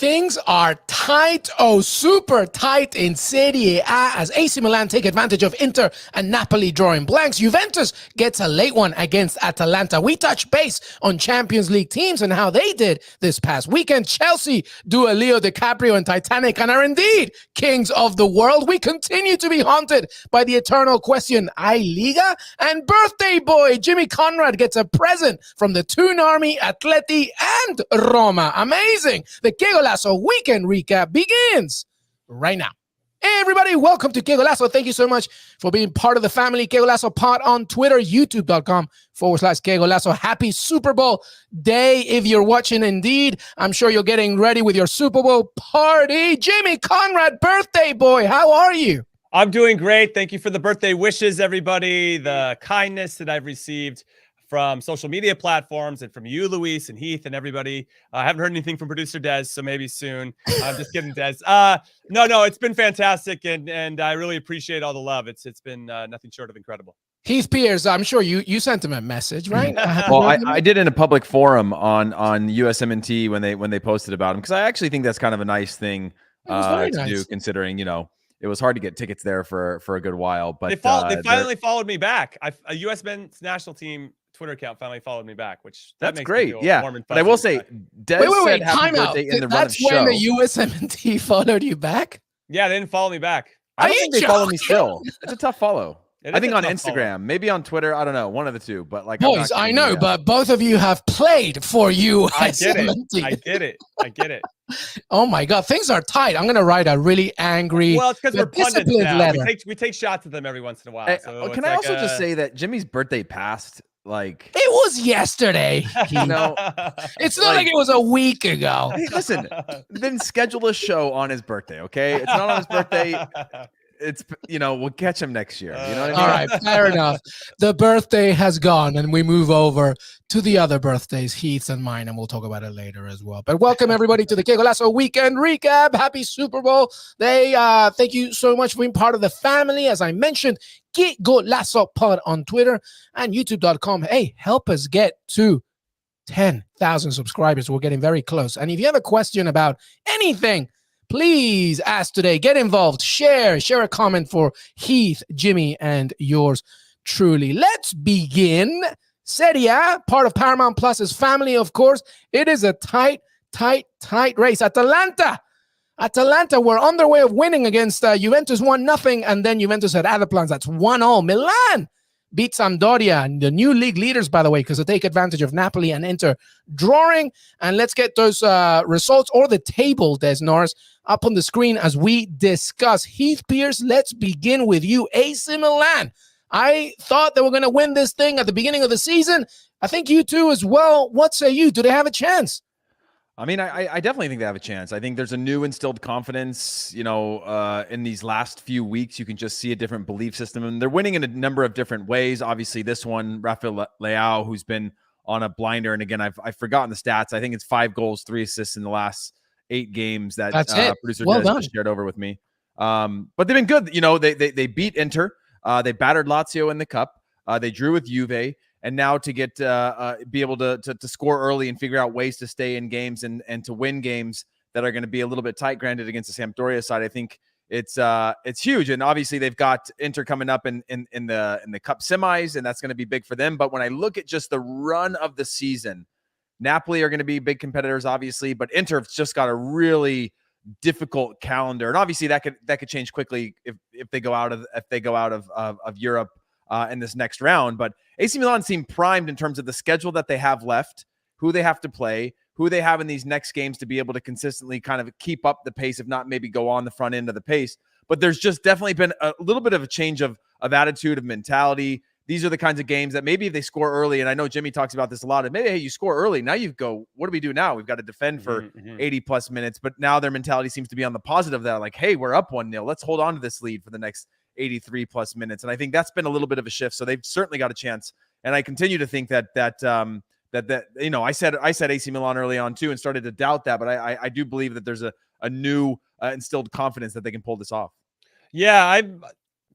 Things are tight, super tight in Serie A as AC Milan take advantage of Inter and Napoli drawing blanks. Juventus gets a late one against Atalanta. We touch base on Champions League teams and how they did this past weekend. Chelsea do a Leo DiCaprio and Titanic and are indeed kings of the world. We continue to be haunted by the eternal question, Liga? And birthday boy Jimmy Conrad gets a present from the Toon Army, Atleti, and Roma. Amazing. The Qué Golazo weekend recap begins right now. Hey everybody, welcome to Qué Golazo. Thank you so much for being part of the family. Qué Golazo pod on Twitter, youtube.com/Qué Golazo. Happy Super Bowl day if you're watching indeed. I'm sure you're getting ready with your Super Bowl party. Jimmy Conrad, birthday boy, how are you? I'm doing great. Thank you for the birthday wishes, everybody. The kindness that I've received from social media platforms and from you, Luis and Heath and everybody. I haven't heard anything from producer Des, so maybe soon. I'm just kidding, Des. No, it's been fantastic, and I really appreciate all the love. It's been nothing short of incredible. Heath Pierce, I'm sure you sent him a message, right? Well, I did in a public forum on USMNT when they posted about him, because I actually think that's kind of a nice thing to do, considering, you know, it was hard to get tickets there for a good while. But they finally followed me back. A U.S. men's national team Twitter account finally followed me back, which that's makes great. Yeah, warm and but I will say, Des said happy birthday in the run of the show. That's when the USMNT followed you back? Yeah, they didn't follow me back. I don't think they follow me still. It's a tough follow. I think on Instagram, follow. Maybe on Twitter. I don't know, one of the two. But like, boys, I know, but both of you have played for USMNT. I get it. Oh my God, things are tight. I'm gonna write a really angry. Well, it's because we're pundits now. Letter. We take shots at them every once in a while. So can I also just say that Jimmy's birthday passed? Like, it was yesterday. You know, it's not like it was a week ago. Hey, listen, then schedule a show on his birthday. Okay, it's not on his birthday. It's, you know, we'll catch him next year. You know what I mean? All right, fair enough. The birthday has gone, and we move over to the other birthdays, Heath's and mine, and we'll talk about it later as well. But welcome everybody to the Qué Golazo weekend recap. Happy Super Bowl day. Thank you so much for being part of the family. As I mentioned, Qué Golazo pod on Twitter and youtube.com. Hey, help us get to 10,000 subscribers. We're getting very close. And if you have a question about anything, please ask today. Get involved. Share a comment for Heath, Jimmy, and yours truly. Let's begin. Serie A, part of Paramount Plus's family, of course. It is a tight race. Atalanta were on their way of winning against Juventus 1-0, and then Juventus had other plans. That's 1-0. Milan beat Sampdoria, and the new league leaders, by the way, because they take advantage of Napoli and Inter drawing. And let's get those results or the table, Des Norris, up on the screen as we discuss. Heath Pierce, let's begin with you. AC Milan. I thought they were going to win this thing at the beginning of the season. I think you too as well. What say you? Do they have a chance? I mean, I definitely think they have a chance. I think there's a new instilled confidence, you know, in these last few weeks. You can just see a different belief system, and they're winning in a number of different ways. Obviously, this one, Rafael Leao, who's been on a blinder, and again, I've forgotten the stats. I think it's 5 goals, 3 assists in the last 8 games that producer Des shared over with me. But they've been good. You know, they beat Inter, they battered Lazio in the cup, they drew with Juve. And now to get be able to score early and figure out ways to stay in games and to win games that are going to be a little bit tight, granted against the Sampdoria side, I think it's huge. And obviously they've got Inter coming up in the cup semis, and that's going to be big for them. But when I look at just the run of the season, Napoli are going to be big competitors, obviously, but Inter have just got a really difficult calendar, and obviously that could change quickly if they go out of Europe in this next round. But AC Milan seem primed in terms of the schedule that they have left, who they have to play, who they have in these next games to be able to consistently kind of keep up the pace, if not maybe go on the front end of the pace. But there's just definitely been a little bit of a change of attitude, of mentality. These are the kinds of games that maybe if they score early, and I know Jimmy talks about this a lot, and maybe, hey, you score early, now you go, what do we do now? We've got to defend for 80 plus minutes. But now their mentality seems to be on the positive that, like, hey, we're up 1-0. Let's hold on to this lead for the next 83 plus minutes. And I think that's been a little bit of a shift. So they've certainly got a chance. And I continue to think that you know, I said AC Milan early on too, and started to doubt that, but I do believe that there's a new instilled confidence that they can pull this off. Yeah, I'm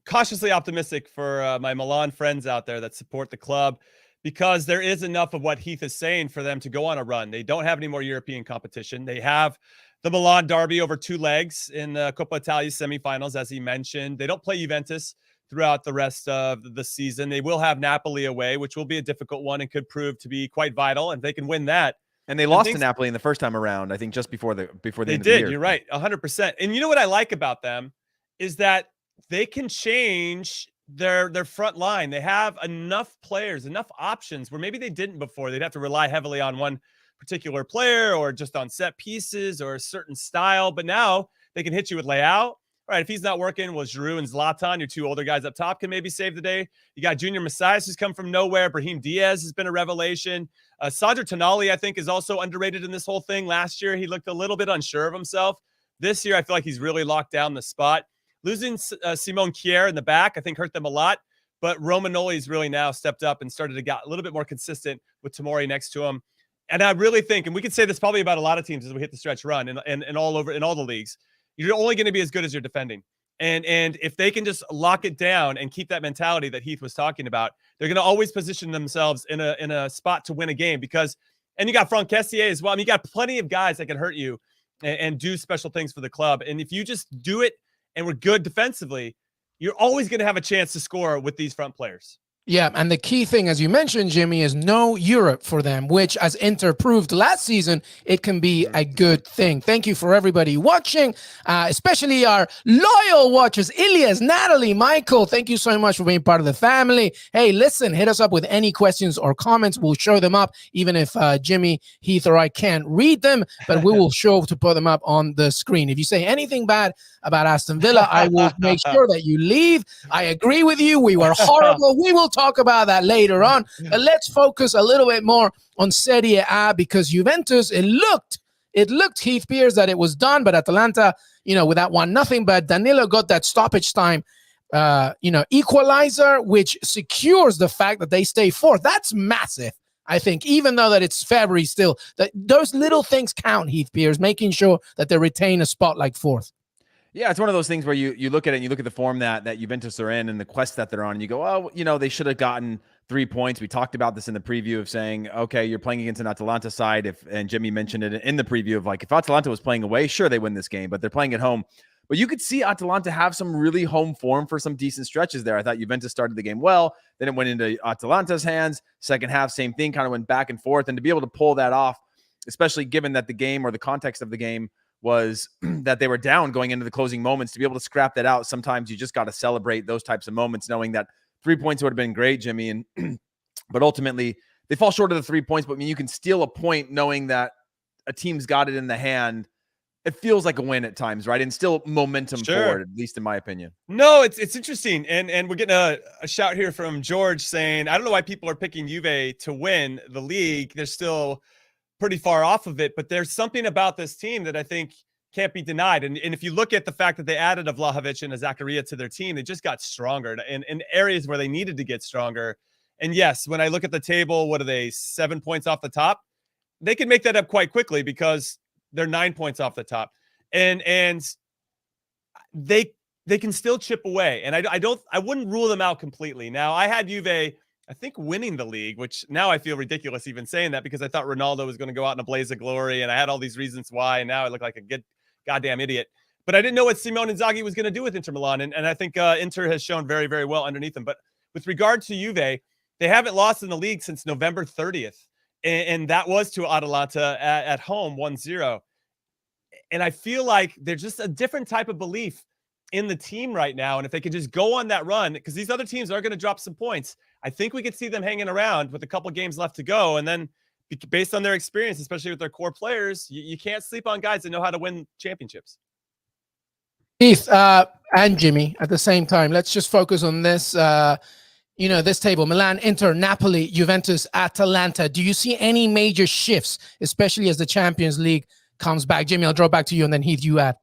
cautiously optimistic for my Milan friends out there that support the club. because there is enough of what Heath is saying for them to go on a run. They don't have any more European competition. They have the Milan derby over 2 legs in the Coppa Italia semifinals, as he mentioned. They don't play Juventus throughout the rest of the season. They will have Napoli away, which will be a difficult one and could prove to be quite vital. And they can win that. And they lost to Napoli in the first time around, I think, just before the end of the year. You're right, 100%. And you know what I like about them is that they can change their front line. They have enough players, enough options where maybe they didn't before. They'd have to rely heavily on one particular player or just on set pieces or a certain style. But now they can hit you with layout. All right, if he's not working, well, Giroud and Zlatan, your 2 older guys up top, can maybe save the day. You got Junior Messias, who's come from nowhere. Brahim Diaz has been a revelation. Sandro Tonali, I think, is also underrated in this whole thing. Last year, he looked a little bit unsure of himself. This year, I feel like he's really locked down the spot. Losing Simon Kjaer in the back, I think, hurt them a lot. But Romagnoli's really now stepped up and started to get a little bit more consistent with Tomori next to him. And I really think, and we could say this probably about a lot of teams as we hit the stretch run and all over in all the leagues, you're only going to be as good as you're defending. And if they can just lock it down and keep that mentality that Heath was talking about, they're going to always position themselves in a spot to win a game because, and you got Franck Kessié as well. I mean, you got plenty of guys that can hurt you and do special things for the club. And if you just do it and we're good defensively, you're always going to have a chance to score with these front players. Yeah, and the key thing, as you mentioned, Jimmy, is no Europe for them, which, as Inter proved last season, it can be a good thing. Thank you for everybody watching, especially our loyal watchers, Ilias, Natalie, Michael. Thank you so much for being part of the family. Hey, listen, hit us up with any questions or comments. We'll show them up, even if Jimmy, Heath, or I can't read them, but we will show to put them up on the screen. If you say anything bad about Aston Villa, I will make sure that you leave. I agree with you. We were horrible. We will talk about that later on. But let's focus a little bit more on Serie A because Juventus, it looked, Heath Piers, that it was done, but Atalanta, with that 1-0, but Danilo got that stoppage time, equalizer, which secures the fact that they stay fourth. That's massive. I think, even though that it's February still, that those little things count, Heath Piers, making sure that they retain a spot like fourth. Yeah, it's one of those things where you look at it and you look at the form that Juventus are in and the quest that they're on, and you go, oh, they should have gotten 3 points. We talked about this in the preview of saying, okay, you're playing against an Atalanta side. And Jimmy mentioned it in the preview of like, if Atalanta was playing away, sure, they win this game, but they're playing at home. But you could see Atalanta have some really home form for some decent stretches there. I thought Juventus started the game well. Then it went into Atalanta's hands. Second half, same thing, kind of went back and forth. And to be able to pull that off, especially given that the game or the context of the game was that they were down going into the closing moments, to be able to scrap that out, sometimes you just got to celebrate those types of moments, knowing that 3 points would have been great, Jimmy. And but ultimately, they fall short of the 3 points. But I mean, you can steal a point knowing that a team's got it in the hand. It feels like a win at times, right? And still momentum forward, at least in my opinion. No, it's interesting. And we're getting a shout here from George saying, I don't know why people are picking Juve to win the league. They're still pretty far off of it, but there's something about this team that I think can't be denied. And if you look at the fact that they added a Vlahovic and a Zakaria to their team, they just got stronger in areas where they needed to get stronger. And yes, when I look at the table, what are they, 7 points off the top? They can make that up quite quickly because they're 9 points off the top. And they can still chip away. And I wouldn't rule them out completely. Now, I had Juve, I think, winning the league, which now I feel ridiculous even saying that because I thought Ronaldo was going to go out in a blaze of glory, and I had all these reasons why, and now I look like a goddamn idiot. But I didn't know what Simone Inzaghi was going to do with Inter Milan, and I think Inter has shown very, very well underneath them. But with regard to Juve, they haven't lost in the league since November 30th, and that was to Atalanta at home, 1-0. And I feel like there's just a different type of belief in the team right now. And if they could just go on that run, because these other teams are going to drop some points, I think we could see them hanging around with a couple games left to go. And then based on their experience, especially with their core players, you can't sleep on guys that know how to win championships. Heath and Jimmy at the same time, let's just focus on this, this table: Milan, Inter, Napoli, Juventus, Atalanta. Do you see any major shifts, especially as the Champions League comes back? Jimmy, I'll draw back to you, and then Heath, you add.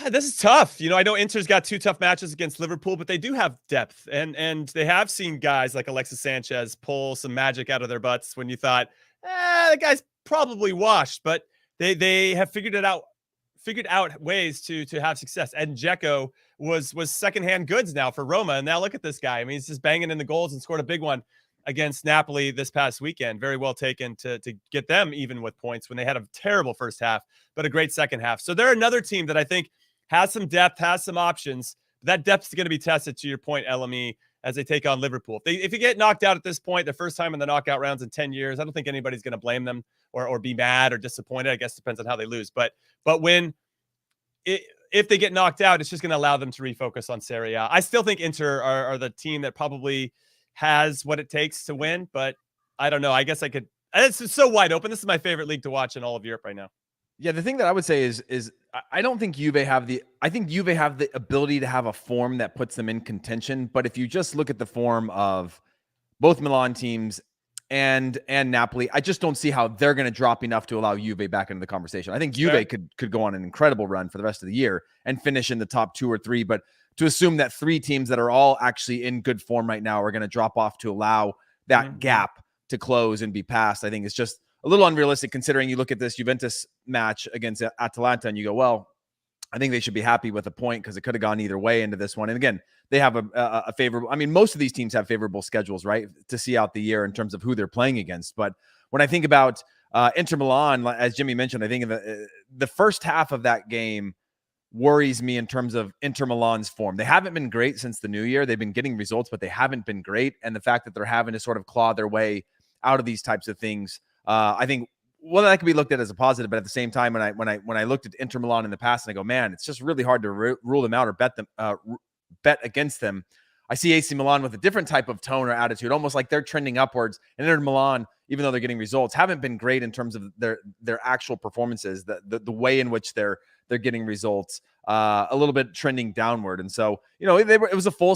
This is tough. I know Inter's got 2 tough matches against Liverpool, but they do have depth, and they have seen guys like Alexis Sanchez pull some magic out of their butts when you thought, the guy's probably washed, but they have figured out ways to have success. And Dzeko was secondhand goods now for Roma, and now look at this guy. I mean, he's just banging in the goals and scored a big one against Napoli this past weekend. Very well taken to get them even with points when they had a terrible first half, but a great second half. So they're another team that I think has some depth, has some options. That depth is going to be tested, to your point, LME, as they take on Liverpool. If you get knocked out at this point, the first time in the knockout rounds in 10 years, I don't think anybody's going to blame them or be mad or disappointed. I guess it depends on how they lose. But if they get knocked out, it's just going to allow them to refocus on Serie A. I still think Inter are the team that probably has what it takes to win, but I don't know. I guess I could. It's so wide open. This is my favorite league to watch in all of Europe right now. Yeah, the thing that I would say is I don't think Juve have the ability to have a form that puts them in contention. But if you just look at the form of both Milan teams and Napoli, I just don't see how they're going to drop enough to allow Juve back into the conversation. I think Juve could go on an incredible run for the rest of the year and finish in the top 2 or 3. But to assume that 3 teams that are all actually in good form right now are going to drop off to allow that gap to close and be passed, I think it's just a little unrealistic, considering you look at this Juventus match against Atalanta and you go, well, I think they should be happy with a point because it could have gone either way into this one. And again, they have a favorable, I mean, most of these teams have favorable schedules, right, to see out the year in terms of who they're playing against. But when I think about Inter Milan, as Jimmy mentioned, I think the first half of that game worries me in terms of Inter Milan's form. They haven't been great since the new year. They've been getting results, but they haven't been great. And the fact that they're having to sort of claw their way out of these types of things, I think, well, that can be looked at as a positive, but at the same time, when I looked at Inter Milan in the past, and I go, man, it's just really hard to rule them out or bet against them. I see AC Milan with a different type of tone or attitude, almost like they're trending upwards. And Inter Milan, even though they're getting results, haven't been great in terms of their actual performances, the way in which they're getting results, a little bit trending downward. And so, it was a full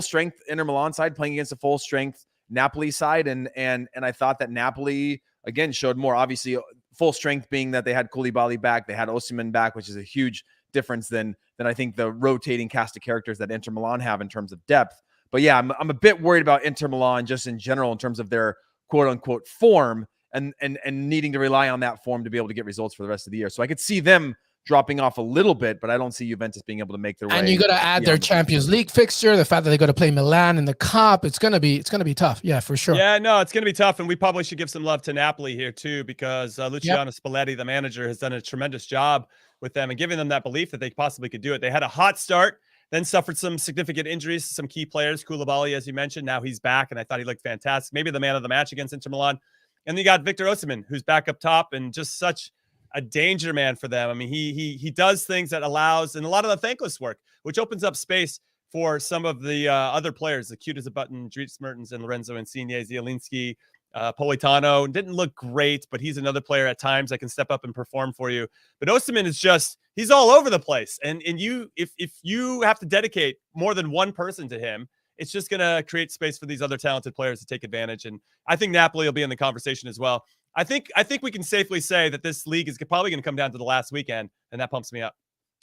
strength Inter Milan side playing against a full strength Napoli side, and I thought that Napoli again showed more. Obviously, full strength being that they had Koulibaly back, they had Osimhen back, which is a huge difference than I think the rotating cast of characters that Inter Milan have in terms of depth. But yeah, I'm a bit worried about Inter Milan just in general in terms of their quote unquote form and needing to rely on that form to be able to get results for the rest of the year. So I could see them dropping off a little bit, but I don't see Juventus being able to make their way. And you got to add their Champions League fixture, the fact that they got to play Milan in the Cup. It's gonna be tough. Yeah, for sure. Yeah, no, it's gonna be tough, and we probably should give some love to Napoli here too, because Luciano Spalletti, the manager, has done a tremendous job with them and giving them that belief that they possibly could do it. They had a hot start, then suffered some significant injuries to some key players. Koulibaly, as you mentioned, now he's back, and I thought he looked fantastic. Maybe the man of the match against Inter Milan. And then you got Victor Osimhen, who's back up top and just such a danger man for them. I mean, he does things that allows, and a lot of the thankless work, which opens up space for some of the other players, the cute as a button, Dries Mertens and Lorenzo Insigne, Zielinski, Politano. Didn't look great, but he's another player at times that can step up and perform for you. But Osimhen is just, he's all over the place. And if you have to dedicate more than one person to him, it's just going to create space for these other talented players to take advantage. And I think Napoli will be in the conversation as well. I think we can safely say that this league is probably going to come down to the last weekend, and that pumps me up.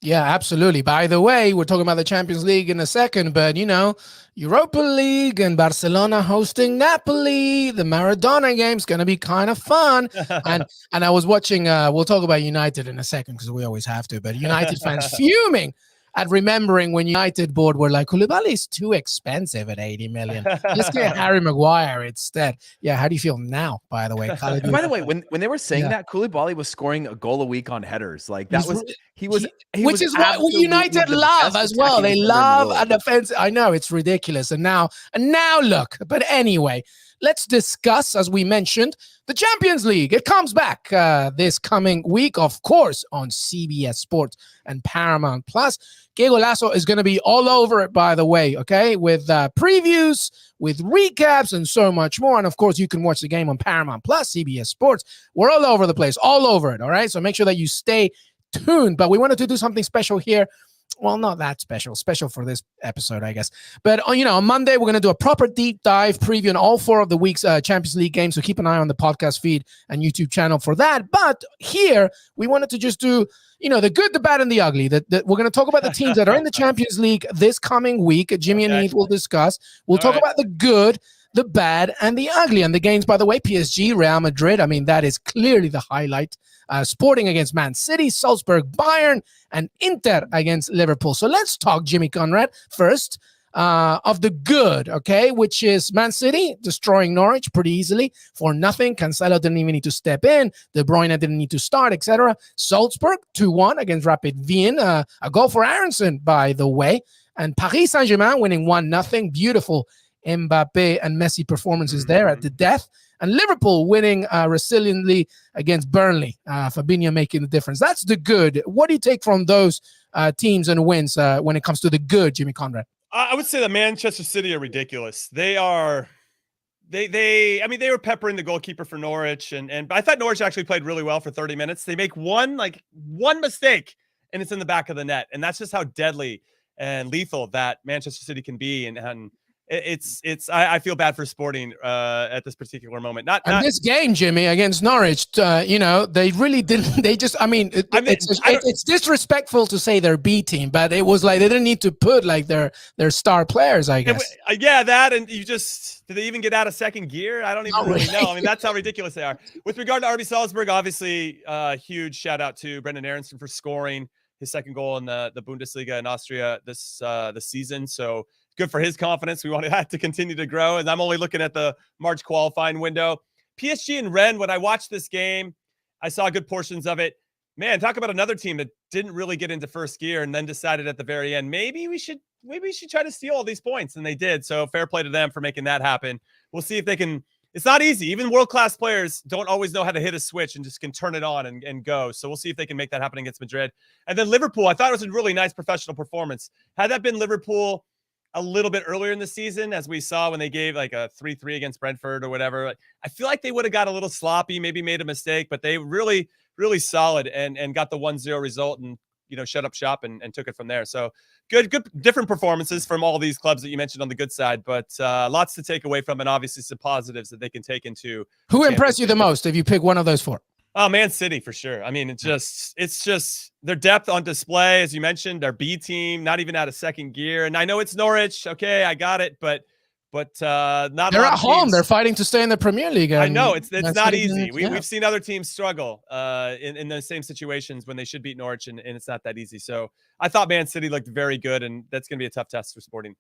Yeah, absolutely. By the way, we're talking about the Champions League in a second, but Europa League and Barcelona hosting Napoli, the Maradona game is going to be kind of fun. and I was watching, we'll talk about United in a second because we always have to, but United fans fuming at remembering when United board were like, Koulibaly is too expensive at 80 million. Let's get Harry Maguire instead. Yeah, how do you feel now, by the way? By the way, when they were saying that, Koulibaly was scoring a goal a week on headers. Like that which is what United love as well. They love a defense. I know, it's ridiculous. And now look. But anyway, let's discuss, as we mentioned, the Champions League. It comes back this coming week, of course, on CBS Sports and Paramount Plus. Qué Golazo is going to be all over it, by the way, okay, with previews, with recaps, and so much more. And, of course, you can watch the game on Paramount Plus, CBS Sports. We're all over the place, all over it, all right? So make sure that you stay tuned. But we wanted to do something special here. Well, not that special for this episode, I guess. But, on Monday, we're going to do a proper deep dive preview on all 4 of the week's Champions League games. So keep an eye on the podcast feed and YouTube channel for that. But here, we wanted to just do, the good, the bad, and the ugly. That we're going to talk about the teams that are in the Champions League this coming week. Jimmy and Heath will discuss. We'll talk about the good, the bad, and the ugly. And the games, by the way, PSG, Real Madrid. I mean, that is clearly the highlight. Sporting against Man City, Salzburg, Bayern, and Inter against Liverpool. So let's talk, Jimmy Conrad. First, of the good, okay, which is Man City destroying Norwich pretty easily for nothing. Cancelo didn't even need to step in. De Bruyne didn't need to start, etc. Salzburg 2-1 against Rapid Wien. A goal for Aronson, by the way. And Paris Saint-Germain winning 1-0. Beautiful Mbappe and Messi performances there at the death. And Liverpool winning resiliently against Burnley. Fabinho making the difference. That's the good. What do you take from those teams and wins when it comes to the good, Jimmy Conrad? I would say that Manchester City are ridiculous. They are. I mean, they were peppering the goalkeeper for Norwich, and I thought Norwich actually played really well for 30 minutes. They make one mistake, and it's in the back of the net, and that's just how deadly and lethal that Manchester City can be. And I feel bad for Sporting at this particular moment. Not this game, Jimmy, against Norwich, they really didn't. They just, it's disrespectful to say they're B team, but it was like they didn't need to put like their star players, I guess. Yeah, that, and did they even get out of second gear? I don't even really know. I mean, that's how ridiculous they are. With regard to RB Salzburg, obviously, huge shout out to Brendan Aronson for scoring his second goal in the Bundesliga in Austria this season. So good for his confidence. We want that to continue to grow. And I'm only looking at the March qualifying window. PSG and Rennes, when I watched this game, I saw good portions of it. Man, talk about another team that didn't really get into first gear and then decided at the very end, maybe we should try to steal all these points. And they did. So fair play to them for making that happen. We'll see if they can. It's not easy. Even world-class players don't always know how to hit a switch and just can turn it on and go. So we'll see if they can make that happen against Madrid. And then Liverpool, I thought it was a really nice professional performance. Had that been Liverpool a little bit earlier in the season, as we saw when they gave like a 3-3 against Brentford or whatever, I feel like they would have got a little sloppy, maybe made a mistake, but they really, really solid and got the 1-0 result and, shut up shop and took it from there. So good, different performances from all these clubs that you mentioned on the good side, but lots to take away from, and obviously some positives that they can take into. Who impressed you the most if you pick one of those four? Oh, Man City for sure. I mean, it's just their depth on display, as you mentioned, their B team, not even out of second gear. And I know it's Norwich. Okay, I got it, but not. They're at home. They're fighting to stay in the Premier League. I know it's not easy. We've seen other teams struggle in those same situations when they should beat Norwich, and it's not that easy. So I thought Man City looked very good, and that's going to be a tough test for Sporting.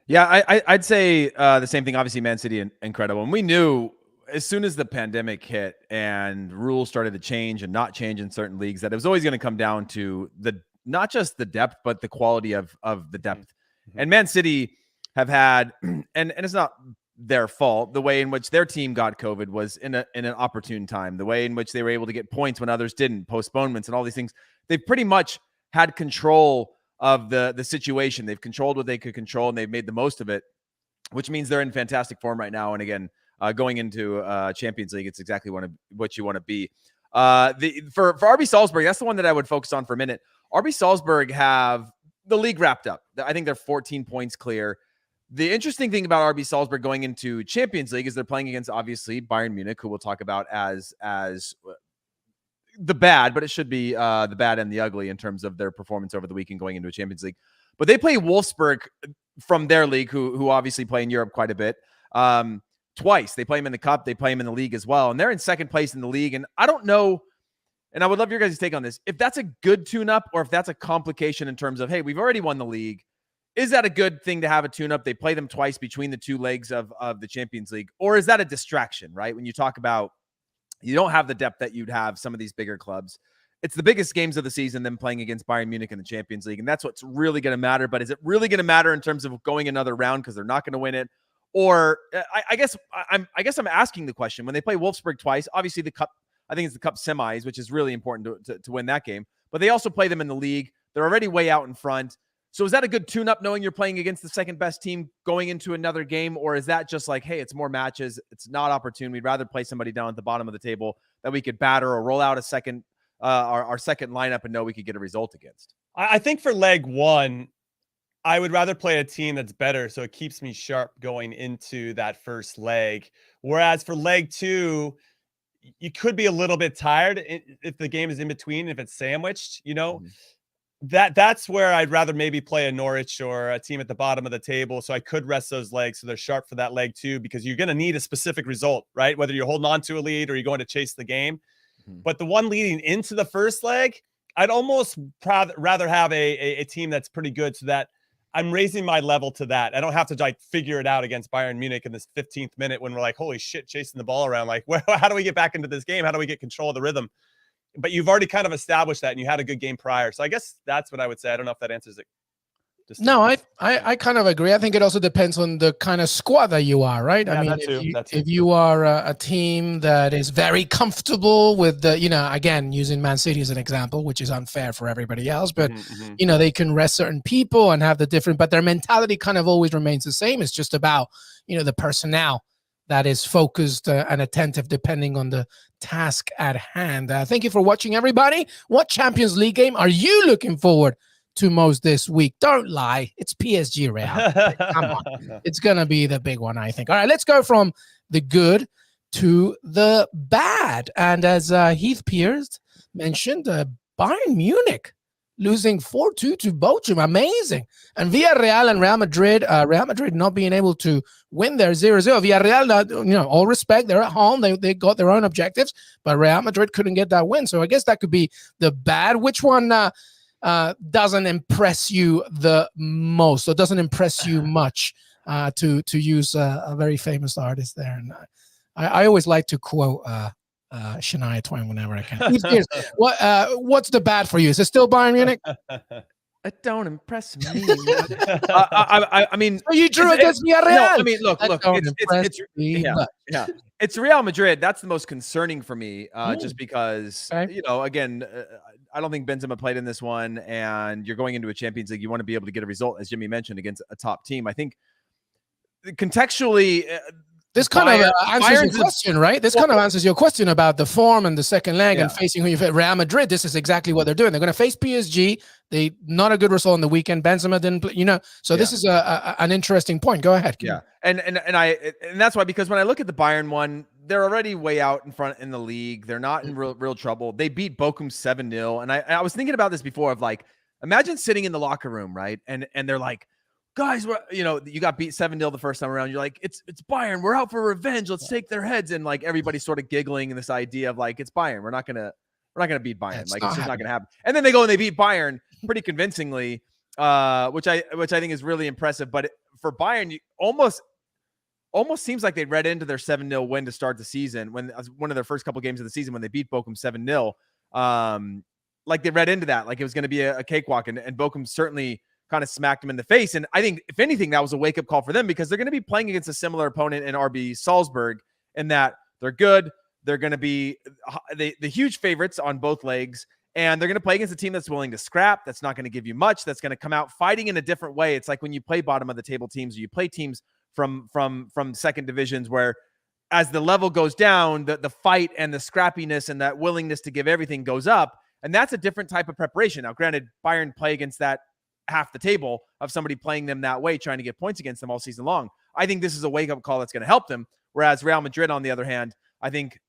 Yeah, I'd say the same thing. Obviously, Man City incredible, and we knew as soon as the pandemic hit and rules started to change and not change in certain leagues that it was always going to come down to not just the depth, but the quality of the depth. Mm-hmm. And Man City have had, and it's not their fault, the way in which their team got COVID was in an opportune time, the way in which they were able to get points when others didn't, postponements and all these things. They've pretty much had control of the situation. They've controlled what they could control, and they've made the most of it, which means they're in fantastic form right now. And again, going into Champions League, it's exactly what you want to be. For RB Salzburg, that's the one that I would focus on for a minute. RB Salzburg have the league wrapped up. I think they're 14 points clear. The interesting thing about RB Salzburg going into Champions League is they're playing against, obviously, Bayern Munich, who we'll talk about as the bad, but it should be the bad and the ugly in terms of their performance over the weekend going into a Champions League. But they play Wolfsburg from their league, who obviously play in Europe quite a bit. Twice. They play them in the cup. They play them in the league as well. And they're in second place in the league. And I don't know, and I would love your guys' take on this, if that's a good tune-up or if that's a complication in terms of, hey, we've already won the league. Is that a good thing to have a tune-up? They play them twice between the two legs of the Champions League. Or is that a distraction, right? When you talk about you don't have the depth that you'd have some of these bigger clubs. It's the biggest games of the season, them playing against Bayern Munich in the Champions League. And that's what's really going to matter. But is it really going to matter in terms of going another round because they're not going to win it? Or I guess I'm asking the question, when they play Wolfsburg twice, obviously the cup, I think it's the cup semis, which is really important to win that game, but they also play them in the league. They're already way out in front. So is that a good tune-up knowing you're playing against the second best team going into another game? Or is that just like, hey, it's more matches. It's not opportune. We'd rather play somebody down at the bottom of the table that we could batter or roll out a second, our second lineup and know we could get a result against. I think for leg one, I would rather play a team that's better, so it keeps me sharp going into that first leg. Whereas for leg two, you could be a little bit tired if the game is in between, if it's sandwiched, Mm-hmm. That's where I'd rather maybe play a Norwich or a team at the bottom of the table, so I could rest those legs so they're sharp for that leg two, because you're going to need a specific result, right? Whether you're holding on to a lead or you're going to chase the game. Mm-hmm. But the one leading into the first leg, I'd almost rather have a team that's pretty good, so that I'm raising my level to that. I don't have to like figure it out against Bayern Munich in this 15th minute when we're like, holy shit, chasing the ball around. Like, how do we get back into this game? How do we get control of the rhythm? But you've already kind of established that, and you had a good game prior. So I guess that's what I would say. I don't know if that answers it. No, I kind of agree. I think it also depends on the kind of squad that you are, right? Yeah, I mean, if you are a team that is very comfortable with the, again, using Man City as an example, which is unfair for everybody else, but, they can rest certain people and have but their mentality kind of always remains the same. It's just about, the personnel that is focused and attentive depending on the task at hand. Thank you for watching, everybody. What Champions League game are you looking forward to most this week? Don't lie. It's PSG Real. Come on. It's going to be the big one, I think. All right, let's go from the good to the bad. And as Heath Pierce mentioned, Bayern Munich losing 4-2 to Bochum. Amazing. And Villarreal and Real Madrid not being able to win their 0-0. Villarreal, all respect, they're at home. They got their own objectives, but Real Madrid couldn't get that win. So I guess that could be the bad. Which one doesn't impress you the most, or doesn't impress you much, to use a very famous artist there? And I always like to quote Shania Twain whenever I can. What's the bad for you? Is it still Bayern Munich? It don't impress me. I mean, so you drew against Villarreal. No, I mean, look, it's Real Madrid. That's the most concerning for me, just because, again, I don't think Benzema played in this one, and you're going into a Champions League. You want to be able to get a result, as Jimmy mentioned, against a top team. I think contextually, this kind of answers your question, right? This kind of answers your question about the form and the second leg and facing who you fit. Real Madrid, this is exactly what they're doing. They're going to face PSG. They not a good result on the weekend. Benzema didn't play, So this is an interesting point. Go ahead. Yeah, and that's why, because when I look at the Bayern one, they're already way out in front in the league. They're not in real trouble. They beat Bochum 7-0, and I was thinking about this before. Of like, imagine sitting in the locker room, right? And they're like, guys, you got beat 7-0 the first time around. You're like, it's Bayern. We're out for revenge. Let's take their heads. And like everybody's sort of giggling in this idea of like, it's Bayern. We're not gonna beat Bayern. It's just not gonna happen. And then they go and they beat Bayern pretty convincingly, which I think is really impressive. But for Bayern, you almost seems like they read into their 7-0 win to start the season, when one of their first couple games of the season when they beat Bochum 7-0. Like they read into that, like it was going to be a cakewalk, and Bochum certainly kind of smacked them in the face. And I think, if anything, that was a wake-up call for them, because they're going to be playing against a similar opponent in RB Salzburg, in that they're good. They're going to be the huge favorites on both legs, and they're going to play against a team that's willing to scrap, that's not going to give you much, that's going to come out fighting in a different way. It's like when you play bottom of the table teams, or you play teams from second divisions, where as the level goes down, the fight and the scrappiness and that willingness to give everything goes up. And that's a different type of preparation. Now, granted, Bayern play against that half the table of somebody playing them that way, trying to get points against them all season long. I think this is a wake-up call that's going to help them. Whereas Real Madrid, on the other hand, I think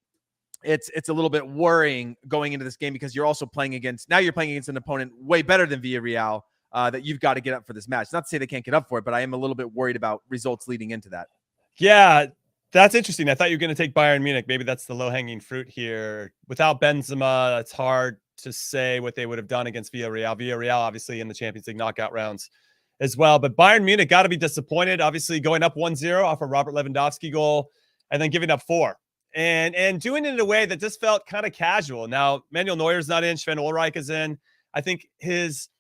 it's a little bit worrying going into this game, because you're playing against an opponent way better than Villarreal, that you've got to get up for this match. Not to say they can't get up for it, but I am a little bit worried about results leading into that. Yeah, that's interesting. I thought you were going to take Bayern Munich. Maybe that's the low-hanging fruit here. Without Benzema, it's hard to say what they would have done against Villarreal. Villarreal, obviously, in the Champions League knockout rounds as well. But Bayern Munich got to be disappointed, obviously, going up 1-0 off a Robert Lewandowski goal and then giving up 4. And doing it in a way that just felt kind of casual. Now, Manuel Neuer's not in. Sven Ulreich is in. I think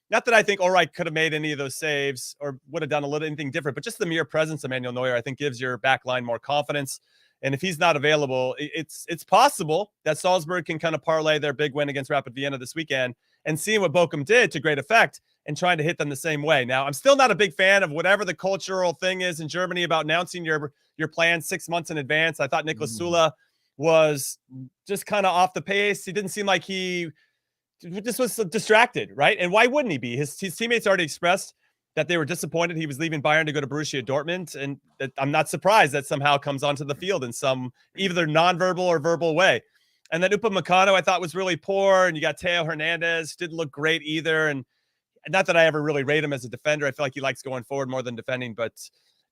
not that I think Ulreich could have made any of those saves or would have done anything different, but just the mere presence of Manuel Neuer, I think, gives your back line more confidence. And if he's not available, it's possible that Salzburg can kind of parlay their big win against Rapid Vienna this weekend, and seeing what Bochum did to great effect and trying to hit them the same way. Now, I'm still not a big fan of whatever the cultural thing is in Germany about announcing your plans 6 months in advance. I thought Niklas Süle was just kind of off the pace. He didn't seem like he just was distracted, right? And why wouldn't he be? His teammates already expressed that they were disappointed he was leaving Bayern to go to Borussia Dortmund, and I'm not surprised that somehow comes onto the field in some either nonverbal or verbal way. And then Upamecano, I thought, was really poor, and you got Theo Hernandez, didn't look great either. And not that I ever really rate him as a defender. I feel like he likes going forward more than defending, but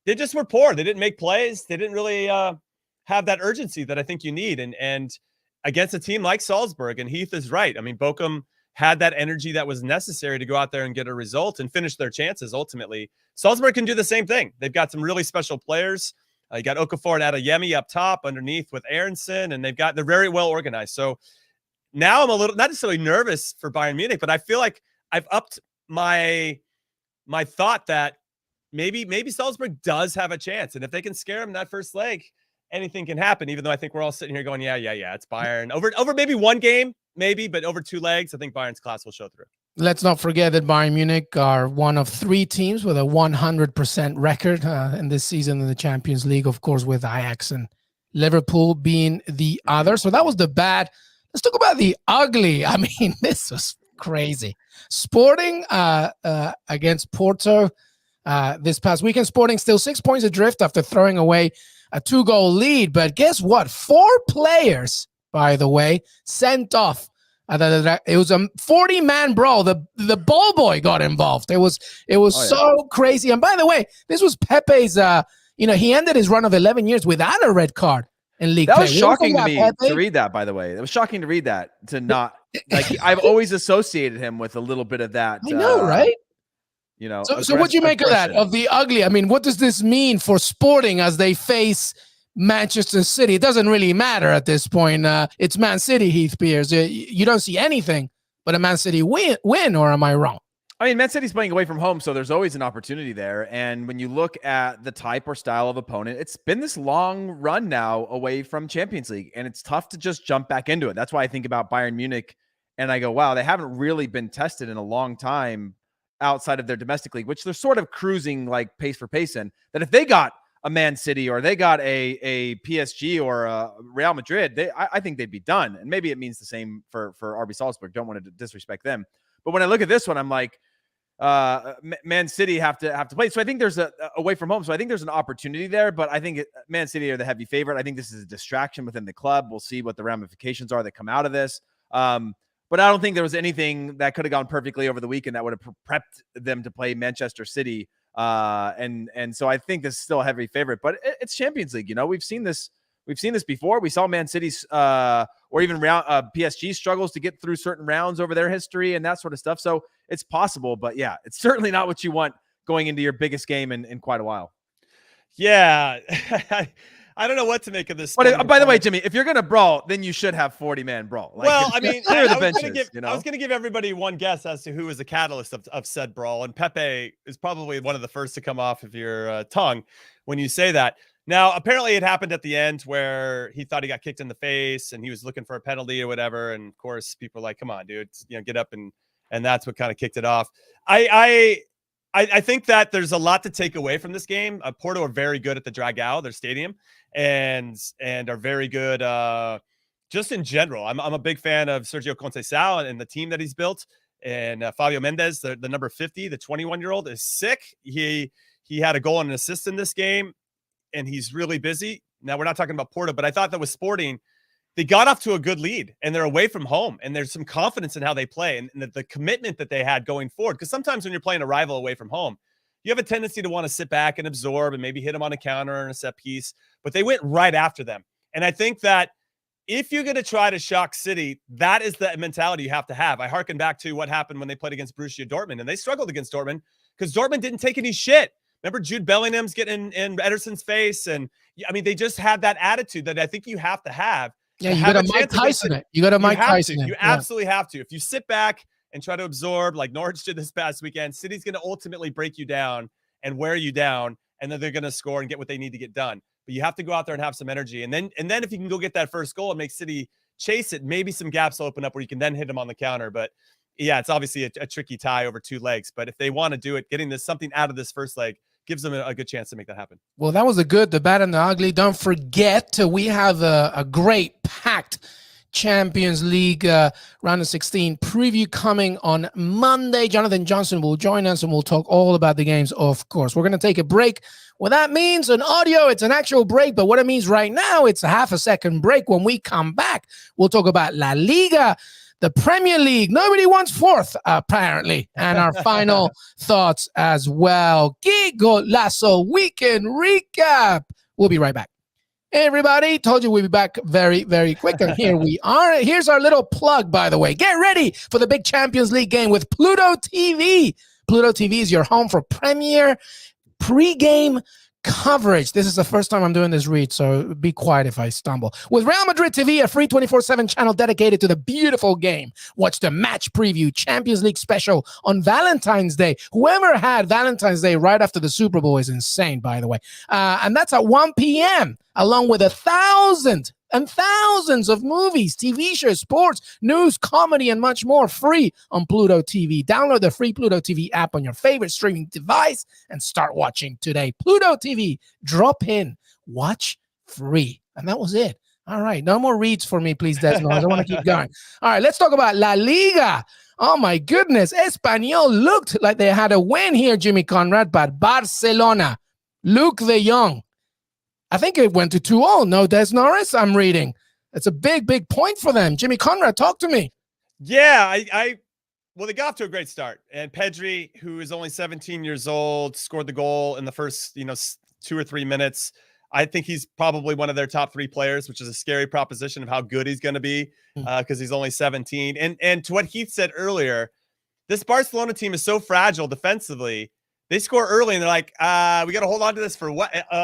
they just were poor. They didn't make plays. They didn't really have that urgency that I think you need. And against a team like Salzburg, and Heath is right. I mean, Bochum had that energy that was necessary to go out there and get a result and finish their chances ultimately. Salzburg can do the same thing. They've got some really special players. You got Okafor and Adeyemi up top underneath with Aronson, and they're very well organized. So now I'm a little, not necessarily nervous for Bayern Munich, but I feel like I've upped my thought that maybe Salzburg does have a chance. And if they can scare them that first leg, anything can happen, even though I think we're all sitting here going, yeah, it's Bayern. Over maybe one game, maybe, but over 2 legs, I think Bayern's class will show through. Let's not forget that Bayern Munich are one of 3 teams with a 100% record in this season in the Champions League, of course, with Ajax and Liverpool being the other. So that was the bad. Let's talk about the ugly. I mean, this was crazy. Sporting against Porto this past weekend. Sporting still 6 points adrift after throwing away a 2-goal lead. But guess what? 4 players, by the way, sent off. It was a 40-man brawl. The ball boy got involved. It was so crazy. And by the way, this was Pepe's. He ended his run of 11 years without a red card in league. That was play. shocking to me to read that. By the way, it was shocking to read that. To not like I've always associated him with a little bit of that. I know, right? So what do you make of that, of the ugly? I mean, what does this mean for Sporting as they face Manchester City? It doesn't really matter at this point. It's Man City, Heath Piers. You don't see anything but a Man City win, or am I wrong? I mean, Man City's playing away from home, so there's always an opportunity there. And when you look at the type or style of opponent, it's been this long run now away from Champions League, and it's tough to just jump back into it. That's why I think about Bayern Munich, and I go, wow, they haven't really been tested in a long time outside of their domestic league, which they're sort of cruising like pace for pace in. That if they got a Man City or they got a PSG or a Real Madrid, I think they'd be done. And maybe it means the same for RB Salzburg. Don't want to disrespect them. But when I look at this one, I'm like, Man City have to play. So I think there's a away from home. So I think there's an opportunity there, but I think Man City are the heavy favorite. I think this is a distraction within the club. We'll see what the ramifications are that come out of this. But I don't think there was anything that could have gone perfectly over the weekend that would have prepped them to play Manchester City. And so I think this is still a heavy favorite, but it's Champions League. We've seen this before. We saw Man City's or even PSG struggles to get through certain rounds over their history and that sort of stuff. So it's possible, but yeah, it's certainly not what you want going into your biggest game in quite a while. Yeah. I don't know what to make of this. But by the way, Jimmy, if you're going to brawl, then you should have 40-man brawl. Well, I mean, clear the I benches. was going to give everybody one guess as to who was the catalyst of said brawl, and Pepe is probably one of the first to come off of your tongue when you say that. Now, apparently, it happened at the end where he thought he got kicked in the face, and he was looking for a penalty or whatever. And of course, people are like, "Come on, dude, get up," and that's what kind of kicked it off. I think that there's a lot to take away from this game. Porto are very good at the Dragao, their stadium, and are very good just in general. I'm a big fan of Sergio Conceição and the team that he's built. And Fabio Mendes, the number 50, the 21-year-old, is sick. He had a goal and an assist in this game, and he's really busy. Now, we're not talking about Porto, but I thought that with Sporting, they got off to a good lead, and they're away from home, and there's some confidence in how they play and the commitment that they had going forward. Because sometimes when you're playing a rival away from home, you have a tendency to want to sit back and absorb and maybe hit them on a counter and a set piece, but they went right after them. And I think that if you're going to try to shock City, that is the mentality you have to have. I harken back to what happened when they played against Borussia Dortmund, and they struggled against Dortmund because Dortmund didn't take any shit. Remember Jude Bellingham's getting in Ederson's face, and I mean, they just had that attitude that I think you have to have. Yeah, you got to Mike Tyson it. You got to Mike Tyson it. You absolutely have to. If you sit back and try to absorb like Norwich did this past weekend, City's going to ultimately break you down and wear you down, and then they're going to score and get what they need to get done. But you have to go out there and have some energy. And then if you can go get that first goal and make City chase it, maybe some gaps will open up where you can then hit them on the counter. But yeah, it's obviously a tricky tie over 2 legs. But if they want to do it, getting something out of this first leg gives them a good chance to make that happen. Well, that was the good, the bad, and the ugly. Don't forget, we have a great packed Champions League round of 16 preview coming on Monday. Jonathan Johnson will join us, and we'll talk all about the games, of course. We're going to take a break. What that means in audio, it's an actual break, but what it means right now, it's a half a second break. When we come back, we'll talk about La Liga, the Premier League. Nobody wants fourth, apparently. And our final thoughts as well. Qué Golazo weekend recap. We'll be right back. Hey, everybody. Told you we'd be back very, very quick. And here we are. Here's our little plug, by the way. Get ready for the big Champions League game with Pluto TV. Pluto TV is your home for premier pre-game coverage. This is the first time I'm doing this read, so be quiet if I stumble. With Real Madrid TV, a free 24/7 channel dedicated to the beautiful game. Watch the match preview Champions League special on Valentine's Day. Whoever had Valentine's Day right after the Super Bowl is insane, by the way. And that's at 1 p.m., along with 1,000 and thousands of movies, TV shows, sports, news, comedy, and much more free on Pluto TV. Download the free Pluto TV app on your favorite streaming device and start watching today. Pluto TV, drop in, watch free. And that was it. All right, no more reads for me, please, Desmond. I don't want to keep going. All right, let's talk about La Liga. Oh, my goodness. Espanyol looked like they had a win here, Jimmy Conrad, but Barcelona, Luke de Jong, I think it went to 2-0. No, Des Norris, I'm reading. It's a big, big point for them. Jimmy Conrad, talk to me. Yeah, well, they got off to a great start. And Pedri, who is only 17 years old, scored the goal in the first, 2 or 3 minutes. I think he's probably one of their top 3 players, which is a scary proposition of how good he's going to be because he's only 17. And to what Heath said earlier, this Barcelona team is so fragile defensively. They score early and they're like, we got to hold on to this for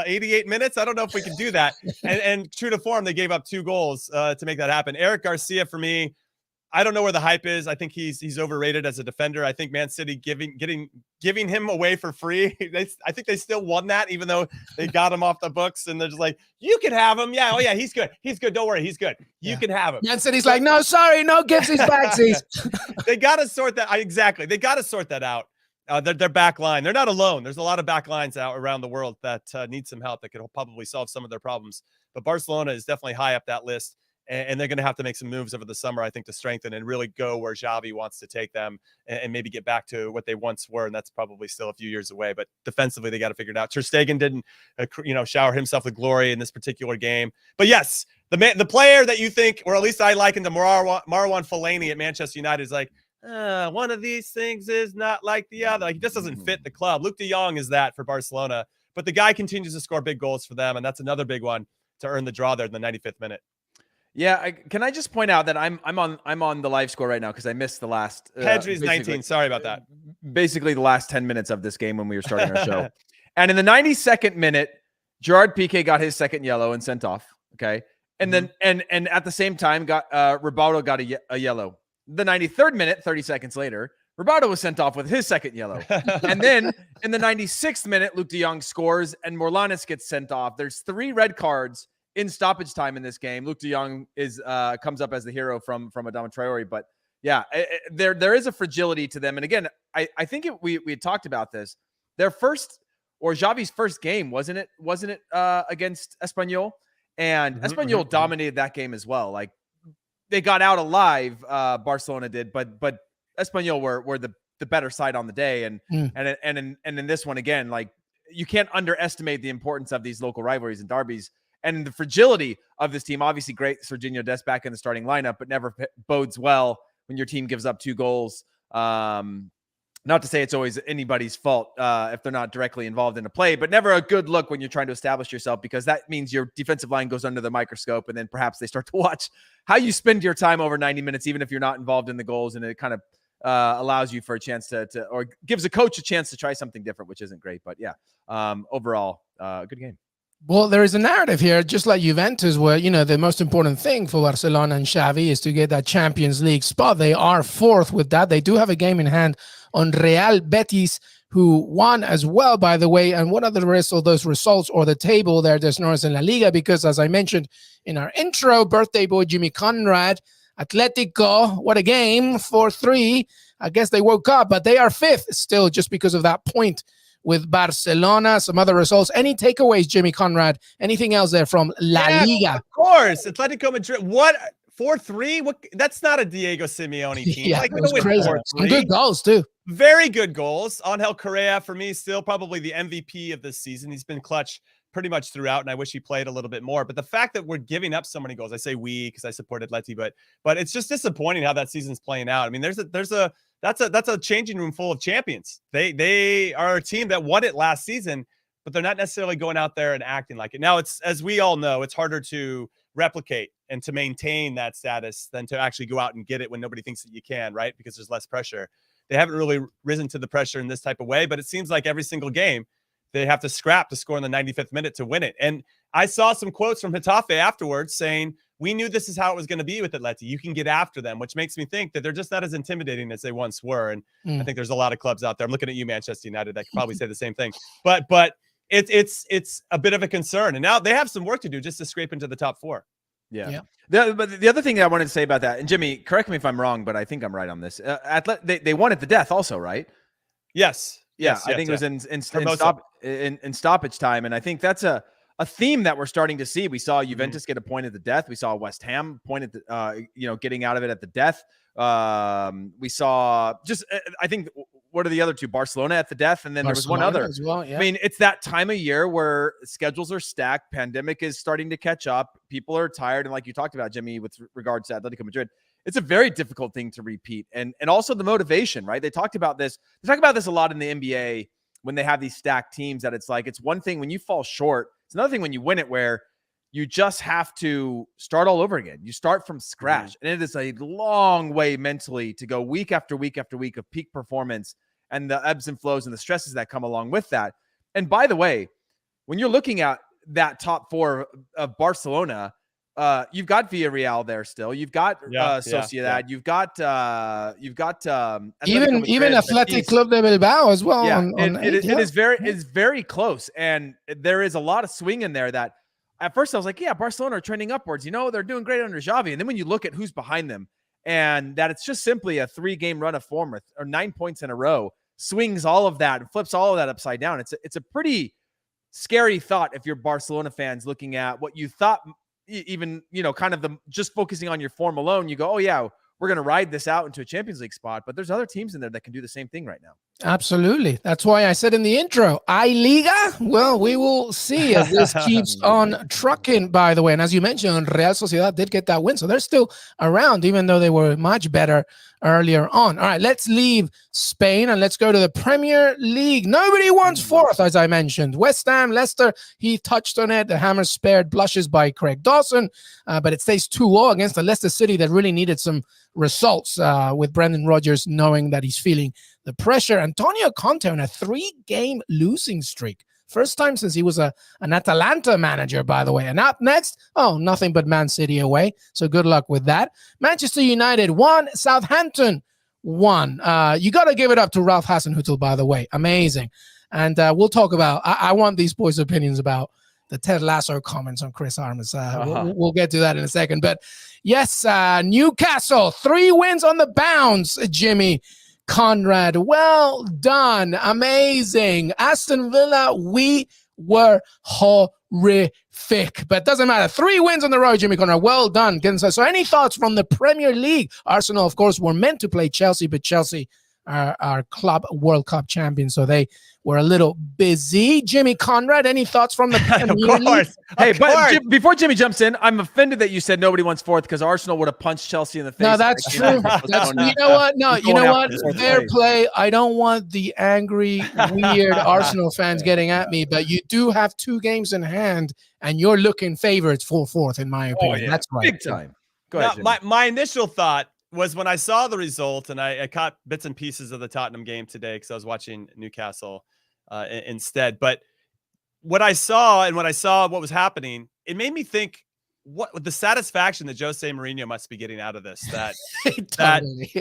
88 minutes? I don't know if we can do that. And true to form, they gave up 2 goals to make that happen. Eric Garcia, for me, I don't know where the hype is. I think he's overrated as a defender. I think Man City giving him away for free. I think they still won that, even though they got him off the books. And they're just like, you can have him. Yeah, oh yeah, he's good. He's good. Don't worry, he's good. You can have him. Man City's like, no, sorry, no giftsies, backsies. They got to sort that. Exactly. They got to sort that out. Their back line. They're not alone. There's a lot of back lines out around the world that need some help that could probably solve some of their problems. But Barcelona is definitely high up that list. And they're going to have to make some moves over the summer, I think, to strengthen and really go where Xavi wants to take them and maybe get back to what they once were. And that's probably still a few years away. But defensively, they got to figure it out. Ter Stegen didn't, shower himself with glory in this particular game. But yes, the player that you think, or at least I liken to Marwan Fellaini at Manchester United, is like, one of these things is not like the other. Like, he just doesn't fit the club. Luke de Jong is that for Barcelona. But the guy continues to score big goals for them. And that's another big one to earn the draw there in the 95th minute. Yeah, can I just point out that I'm on the live score right now because I missed the last. Pedri's 19. Sorry about that. Basically, the last 10 minutes of this game when we were starting our show, and in the 92nd minute, Gerard Piqué got his second yellow and sent off. Okay, and then and at the same time, Ribaldo got a yellow. The 93rd minute, 30 seconds later, Ribaldo was sent off with his second yellow, and then in the 96th minute, Luke de Jong scores and Morlanes gets sent off. There's 3 red cards in stoppage time in this game. Luke de Jong comes up as the hero from Adama Traore. But yeah, there is a fragility to them. And again, I think we had talked about this. Their first, or Xavi's first game, wasn't it against Espanyol? And Espanyol dominated that game as well. Like, they got out alive, Barcelona did, but Espanyol were the better side on the day. And in this one again, like, you can't underestimate the importance of these local rivalries and derbies. And the fragility of this team, obviously great, Serginho Dest back in the starting lineup, but never bodes well when your team gives up 2 goals. Not to say it's always anybody's fault if they're not directly involved in a play, but never a good look when you're trying to establish yourself, because that means your defensive line goes under the microscope, and then perhaps they start to watch how you spend your time over 90 minutes, even if you're not involved in the goals, and it kind of allows you for a chance to or gives a coach a chance to try something different, which isn't great. But yeah, overall, good game. Well, there is a narrative here, just like Juventus, where, the most important thing for Barcelona and Xavi is to get that Champions League spot. They are 4th with that. They do have a game in hand on Real Betis, who won as well, by the way. And what are the rest of those results or the table there, Des Norris in La Liga? Because as I mentioned in our intro, birthday boy Jimmy Conrad, Atletico, what a game, 4-3. I guess they woke up, but they are 5th still just because of that point with Barcelona. Some other results. Any takeaways, Jimmy Conrad? Anything else there from La Liga? Of course. Atletico Madrid. What? 4-3? What? That's not a Diego Simeone team. Yeah, like, it was crazy. Some good goals, too. Very good goals. Angel Correa, for me, still probably the MVP of this season. He's been clutch pretty much throughout, and I wish he played a little bit more. But the fact that we're giving up so many goals, I say we because I supported Atleti, but it's just disappointing how that season's playing out. I mean, that's a changing room full of champions. They are a team that won it last season, but they're not necessarily going out there and acting like it. Now, it's, as we all know, it's harder to replicate and to maintain that status than to actually go out and get it when nobody thinks that you can, right? Because there's less pressure. They haven't really risen to the pressure in this type of way, but it seems like every single game they have to scrap to score in the 95th minute to win it. And I saw some quotes from Getafe afterwards saying, we knew this is how it was going to be with Atleti. You can get after them, which makes me think that they're just not as intimidating as they once were. And I think there's a lot of clubs out there. I'm looking at you, Manchester United. I could probably say the same thing, but it's a bit of a concern. And now they have some work to do just to scrape into the top 4. Yeah. But the other thing that I wanted to say about that, and Jimmy, correct me if I'm wrong, but I think I'm right on this. They won at the death also, right? Yes. Yeah, I think it was in stoppage time, and I think that's a theme that we're starting to see. We saw Juventus get a point at the death. We saw West Ham point at the, getting out of it at the death. We saw I think, what are the other two? Barcelona at the death, and then there was one other as well. Yeah. I mean, it's that time of year where schedules are stacked. Pandemic is starting to catch up. People are tired, and like you talked about, Jimmy, with regards to Atletico Madrid, it's a very difficult thing to repeat, and also the motivation, right? They talked about this. They talk about this a lot in the NBA when they have these stacked teams. That it's like, it's one thing when you fall short. It's another thing when you win it, where you just have to start all over again. You start from scratch, and it is a long way mentally to go week after week after week of peak performance and the ebbs and flows and the stresses that come along with that. And by the way, when you're looking at that top 4 of Barcelona, you've got Villarreal there still. You've got Sociedad. Yeah. You've got even Athletic Club de Bilbao as well. Yeah, it is very close, and there is a lot of swing in there. That at first I was like, yeah, Barcelona are trending upwards. They're doing great under Xavi, and then when you look at who's behind them, and that it's just simply a 3-game run of form or 9 points in a row, swings all of that and flips all of that upside down. It's a pretty scary thought if you're Barcelona fans looking at what you thought. Even, kind of just focusing on your form alone, you go, oh yeah, we're going to ride this out into a Champions League spot. But there's other teams in there that can do the same thing right now. Absolutely. That's why I said in the intro, Liga. Well, we will see as this keeps on trucking, by the way. And as you mentioned, Real Sociedad did get that win. So they're still around, even though they were much better earlier on. All right, let's leave Spain and let's go to the Premier League. Nobody wants 4th, as I mentioned. West Ham, Leicester, he touched on it. The hammer spared, blushes by Craig Dawson. But it stays 2-0 against the Leicester City that really needed some results, with Brendan Rodgers knowing that he's feeling the pressure. Antonio Conte on a 3-game losing streak. First time since he was an Atalanta manager, by the way. And up next, nothing but Man City away. So good luck with that. Manchester United 1, Southampton 1. You got to give it up to Ralph Hasenhüttl, by the way. Amazing. And we'll talk about, I want these boys' opinions about the Ted Lasso comments on Chris Armas. We'll get to that in a second. But yes, Newcastle, 3 wins on the bounce, Jimmy Conrad. Well done. Amazing. Aston Villa, we were horrific. But doesn't matter. 3 wins on the road, Jimmy Conrad. Well done. So any thoughts from the Premier League? Arsenal, of course, were meant to play Chelsea, but Chelsea are club World Cup champions, so they were a little busy. Jimmy Conrad, any thoughts from the Premier League? Hey, but before Jimmy jumps in, I'm offended that you said nobody wants 4th, because Arsenal would have punched Chelsea in the face. No, that's true. You know what? No, you know what? Fair play. I don't want the angry, weird Arsenal fans getting at me, but you do have 2 games in hand, and you're looking favorites for 4th, in my opinion. Oh, yeah. That's right. Big time. Go ahead, Jimmy. My initial thought was when I saw the result, and I caught bits and pieces of the Tottenham game today because I was watching Newcastle instead. But what I saw what was happening, it made me think what the satisfaction that Jose Mourinho must be getting out of this. Totally.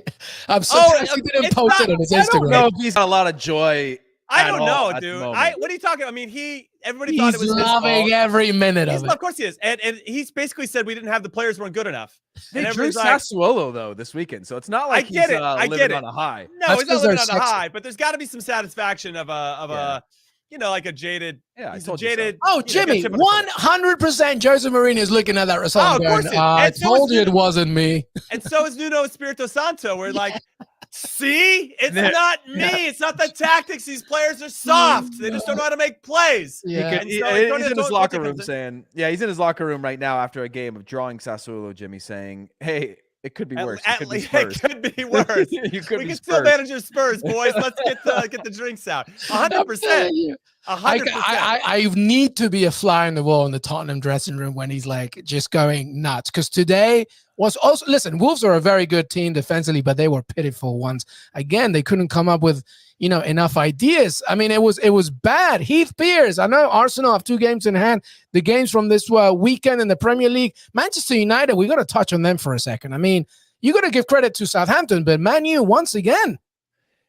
I'm surprised he didn't post it on his Instagram. I don't know if he's got a lot of joy. I don't know, dude. What are you talking about? I mean, everybody thought it was loving every minute of it. Of course he is. And he's basically said we didn't have the players weren't good enough. They drew Sassuolo, though, this weekend. So it's not like he's living on a high. No, he's not living on a high. But there's got to be some satisfaction of a like a jaded. Yeah, he's a jaded. Oh, Jimmy, 100% Jose Mourinho is looking at that result. Oh, of course. I told you it wasn't me. And so is Nuno Espirito Santo. We're like, see, it's not me. Yeah. It's not the tactics. These players are soft. They just don't know how to make plays. Yeah. He's in his locker room saying, he's in his locker room right now after a game of drawing Sassuolo, Jimmy, saying, hey, It could be worse. It could be worse. You could we be can Spurs. still manage your Spurs, boys. Let's get the drinks out. 100%. 100%. I need to be a fly on the wall in the Tottenham dressing room when he's like just going nuts. Because today was also, listen, Wolves are a very good team defensively, but they were pitiful ones. Again, they couldn't come up with, enough ideas. I mean, it was bad. Heath Pearce, I know Arsenal have 2 games in hand. The games from this weekend in the Premier League, Manchester United, we got to touch on them for a second. I mean, you got to give credit to Southampton, but Man U once again.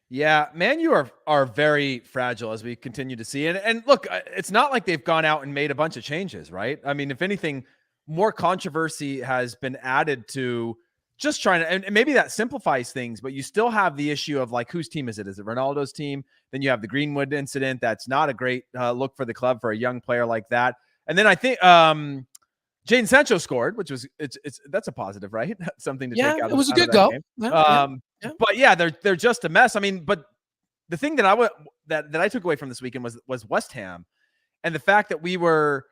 Yeah, Man U are very fragile as we continue to see. And look, it's not like they've gone out and made a bunch of changes, right? I mean, if anything, more controversy has been added to just trying to, and maybe that simplifies things, but you still have the issue of like, whose team is it? Is it Ronaldo's team? Then you have the Greenwood incident. That's not a great look for the club for a young player like that. And then I think Jadon Sancho scored, which was that's a positive, right? Something to take out. It was a good goal. But yeah, they're just a mess. I mean, but the thing that that I took away from this weekend was West Ham, and the fact that we were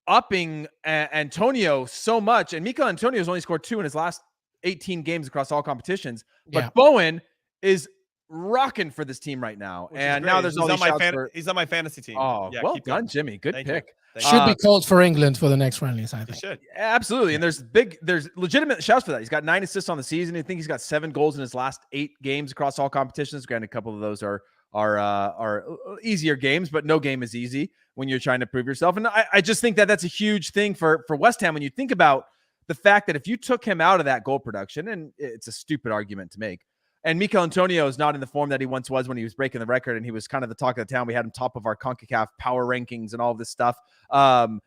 upping Antonio so much, and Mikel Antonio's only scored 2 in his last 18 games across all competitions. But Bowen is rocking for this team right now, and now there's he's on my fantasy team. Oh, yeah, well done, Jimmy. Good pick. Should be called for England for the next friendlies, I think. He should. Absolutely. And there's legitimate shouts for that. He's got 9 assists on the season. I think he's got 7 goals in his last 8 games across all competitions. Granted, a couple of those are easier games, but no game is easy when you're trying to prove yourself. And I just think that that's a huge thing for West Ham when you think about the fact that if you took him out of that goal production, and it's a stupid argument to make, and Mikel Antonio is not in the form that he once was when he was breaking the record, and he was kind of the talk of the town. We had him top of our CONCACAF power rankings and all this stuff. Where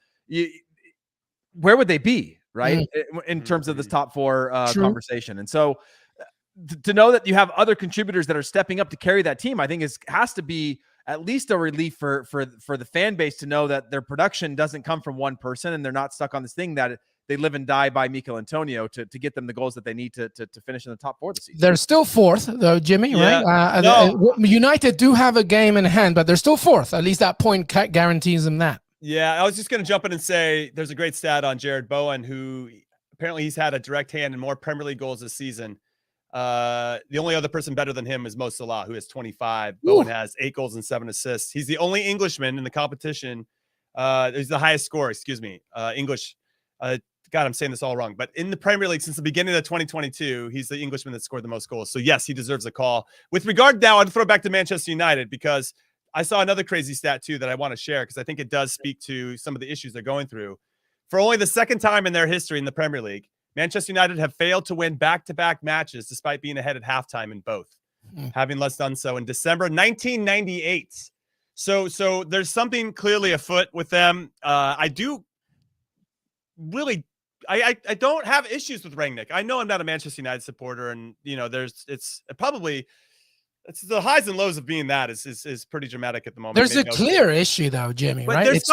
would they be, right, in terms of this top 4 conversation? And so to know that you have other contributors that are stepping up to carry that team, I think has to be at least a relief for the fan base to know that their production doesn't come from one person, and they're not stuck on this thing that they live and die by Mikel Antonio to get them the goals that they need to finish in the top 4 this season. They're still 4th, though, Jimmy, right? United do have a game in hand, but they're still 4th. At least that point guarantees them that. Yeah, I was just going to jump in and say there's a great stat on Jared Bowen, who apparently he's had a direct hand in more Premier League goals this season. The only other person better than him is Mo Salah, who has 25. Bowen has 8 goals and 7 assists. He's the only Englishman in the competition. He's the highest scorer, English. God, I'm saying this all wrong, but in the Premier League since the beginning of 2022, he's the Englishman that scored the most goals. So yes, he deserves a call. With regard now, I'd throw it back to Manchester United, because I saw another crazy stat too that I want to share, because I think it does speak to some of the issues they're going through. For only the 2nd time in their history in the Premier League, Manchester United have failed to win back-to-back matches despite being ahead at halftime in both, having last done so in December 1998. So there's something clearly afoot with them. I don't have issues with Rangnick. I know I'm not a Manchester United supporter, and it's the highs and lows of being that is pretty dramatic at the moment. There's a clear issue though, Jimmy, but right? There's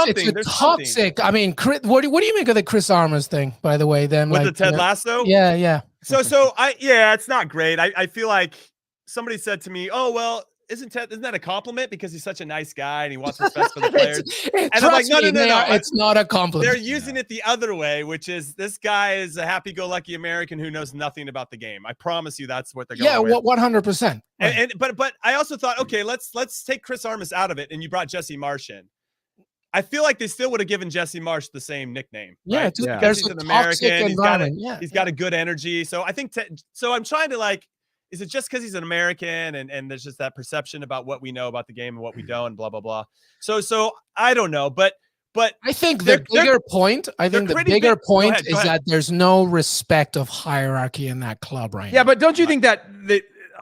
toxic. I mean, what do you make of the Chris Armas thing, by the way? Then with the Ted Lasso? Yeah. So it's not great. I feel like somebody said to me, "Oh, well, isn't that a compliment because he's such a nice guy and he wants respect for the players?" And I'm like, no, it's not a compliment. They're using it the other way, which is this guy is a happy-go-lucky American who knows nothing about the game. I promise you, that's what they're going with. 100%. But I also thought, okay, let's take Chris Armas out of it, and you brought Jesse Marsh in. I feel like they still would have given Jesse Marsh the same nickname. Yeah, right? There's he's an American. He's got a good energy. So I think so. I'm trying to is it just because he's an American and there's just that perception about what we know about the game and what we don't and blah, blah, blah. So I don't know, but I think the bigger point is that there's no respect of hierarchy in that club right now. Yeah, but don't you think that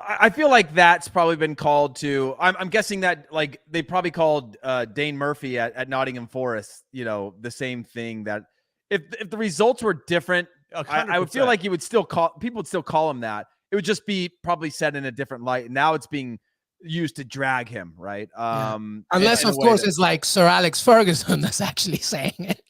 I feel like that's probably been called to, I'm guessing that they probably called Dane Murphy at Nottingham Forest, the same thing, that if the results were different, I would feel like people would still call him that. It would just be probably said in a different light. Now it's being used to drag him, right? Unless, of course, it's like Sir Alex Ferguson that's actually saying it.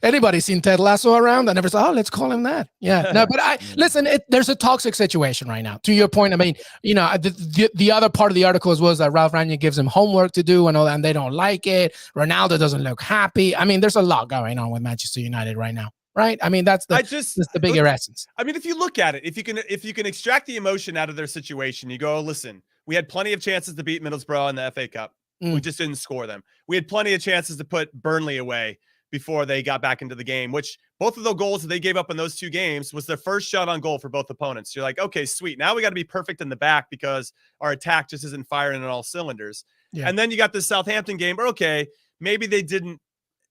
Anybody seen Ted Lasso around? I never saw, let's call him that. Yeah. No, but listen, there's a toxic situation right now. To your point, I mean, the other part of the article was that Ralph Rangnick gives him homework to do and all that, and they don't like it. Ronaldo doesn't look happy. I mean, there's a lot going on with Manchester United right now. right? I mean, that's the bigger essence. I mean, if you look at it, if you can extract the emotion out of their situation, you go, listen, we had plenty of chances to beat Middlesbrough in the FA Cup. We just didn't score them. We had plenty of chances to put Burnley away before they got back into the game, which both of the goals that they gave up in those 2 games was their first shot on goal for both opponents. You're like, okay, sweet. Now we got to be perfect in the back because our attack just isn't firing on all cylinders. Yeah. And then you got this Southampton game where, okay, maybe they didn't